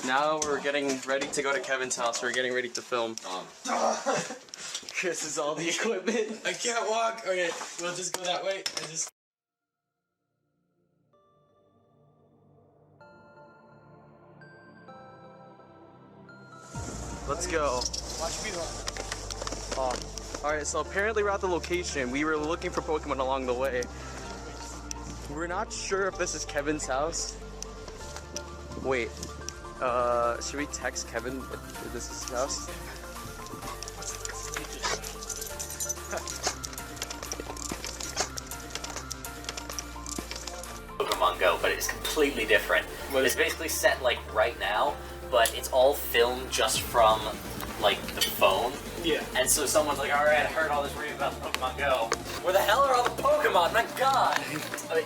Now we're getting ready to go to Kevin's house. We're getting ready to film. Chris is all the equipment. I can't walk. Okay, we'll just go that way and just. Let's go. Watch me run. Alright, so apparently we're at the location. We were looking for Pokemon along the way. We're not sure if this is Kevin's house. Wait. Should we text Kevin if this is his house? Pokemon Go, but it's completely different. It's basically set like right now, but it's all filmed just from like the phone. Yeah. And so someone's like, alright, I heard all this rave about Pokemon Go. Where the hell are all the Pokemon? My god!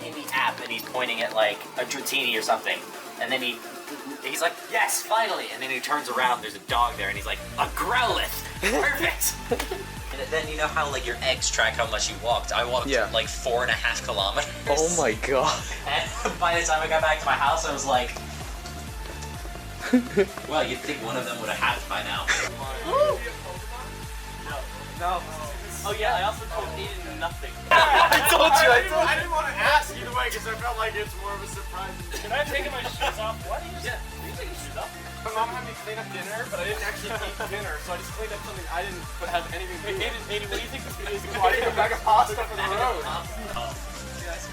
In the app, and he's pointing at like a Dratini or something. And then he's like, yes, finally! And then he turns around, there's a dog there, and he's like, a Growlithe! Perfect! And then you know how like your eggs track how much you walked? I walked like 4.5 kilometers. Oh my god. And by the time I got back to my house, I was like, well, you'd think one of them would have hatched by now. No. Oh yeah, I also told Aiden nothing. I told you, I didn't want to ask either way because I felt like it's more of a surprise. Can I have taken my shoes off? Why did you just take your shoes off? My mom had me clean up dinner, but I didn't actually eat dinner, so I just cleaned up something I didn't have anything to do. Aiden, what do you think this video is going to be? I ate a bag of pasta from the road.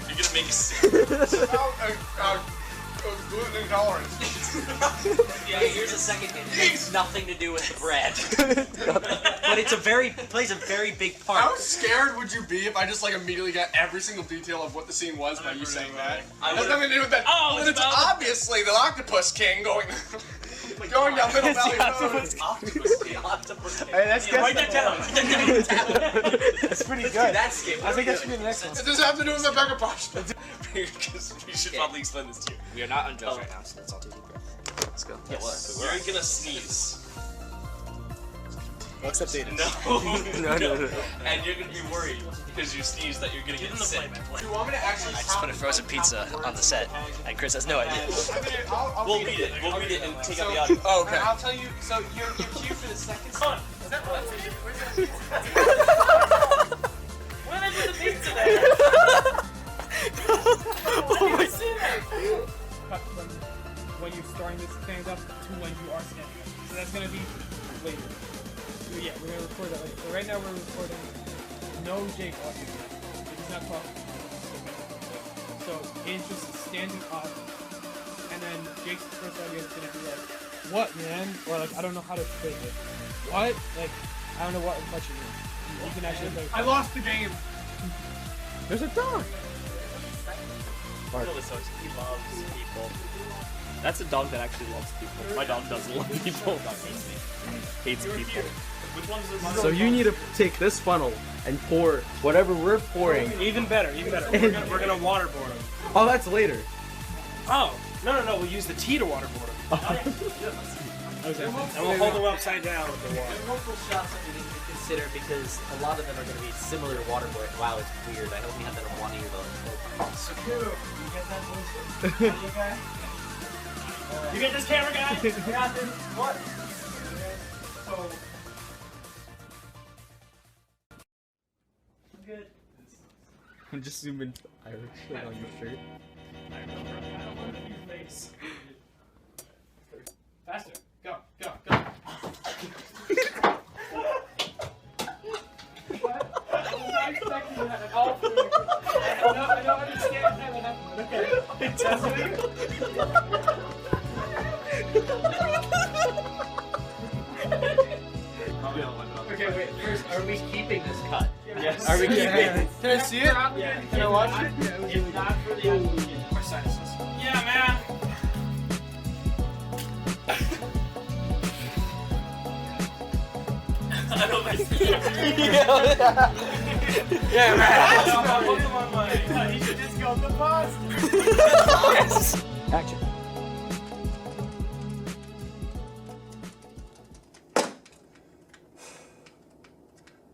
You're gonna make a Gluten intolerance. Yeah, here's a second hint. It has nothing to do with the bread. But it's plays a very big part. How scared would you be if I just like immediately got every single detail of what the scene was by you saying that? Has nothing to do with that. Oh, it's obviously the Octopus King going down Middle Valley Road. Octopus King. Hey, that's Write that down. That's pretty good. That's good. I think that should be the next one. It doesn't have to do with the bag of pasta. Because we should probably explain this to you. We are not on drugs right now, so let's all take a breath. Let's go. Yes. You're gonna sneeze. Except Aiden. No. No. And you're gonna be worried because you sneeze that you're gonna get sick. Do you want me to actually I just put a frozen pizza on the set, and Chris has no idea. We'll read it. We'll read it and take out the audio. Oh, okay. I'll tell you, so you're cue for the second song. Is that what? Where's that pizza? Where did I put the pizza there? When you're starting this stand up to when you are standing up. So that's gonna be later. So yeah, we're gonna record that later. So right now we're recording no Jake audio. He's not talking. So he's just standing up, and then Jake's first audio is gonna be like, "What, man?" Or like, "I don't know how to explain it." What? Like, I don't know what inflection is. You can actually like. I lost the game. There's a dog. He loves people. That's a dog that actually loves people. My dog doesn't love people. Hates people. Which one's the So you need to take this funnel and pour whatever we're pouring. Even better, even better. We're gonna waterboard him. Oh, that's later. Oh, no, we'll use the tea to waterboard him. Okay. And we'll hold him upside down with the water. There's multiple shots that we need to consider because a lot of them are going to be similar to waterboard. Wow, it's weird. I hope we have that on one ear though. So cool. You get that voice? You guy? You get this camera guy? You got this? What? So... Good. I'm just zooming Irish shit on your shirt. I don't want to your face. Faster. Go. What? I was not expecting that at all. I don't understand how that happened. Okay. Okay, wait. First, are we keeping this cut? Yes. Are we keeping it? Can I see it? Yeah. Can I watch it? It's not for the application. Yeah, man. I don't like Yeah, man. Pokemon money. You should just go to pause. Action.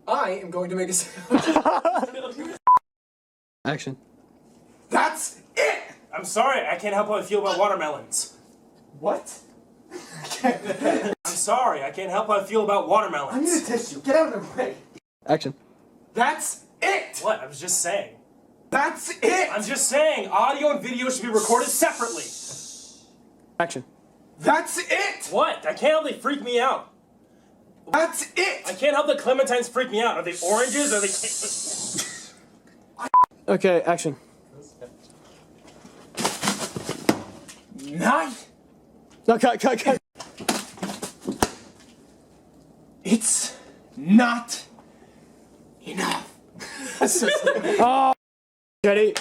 I am going to make a sound. Action. That's it! I'm sorry, I can't help how I feel about watermelons. What? I'm sorry, I can't help how I feel about watermelons. I need a tissue. Get out of the way. Action. That's it. What? I was just saying. That's it. I'm just saying, audio and video should be recorded separately. Action. That's it. What? I can't help they freak me out. That's it. I can't help that clementines freak me out. Are they oranges? Are they... Okay, action. Not. No, cut. It's not enough. Ready?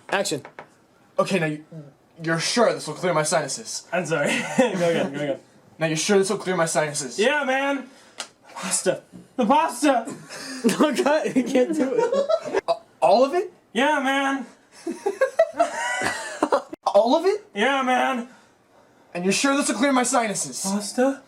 Action. Okay, now you're sure this will clear my sinuses? I'm sorry. Go again. Now you're sure this will clear my sinuses? Yeah, man. Pasta. The pasta. No, cut. You can't do it. All of it? Yeah, man. All of it? Yeah, man. And you're sure this will clear my sinuses? Pasta.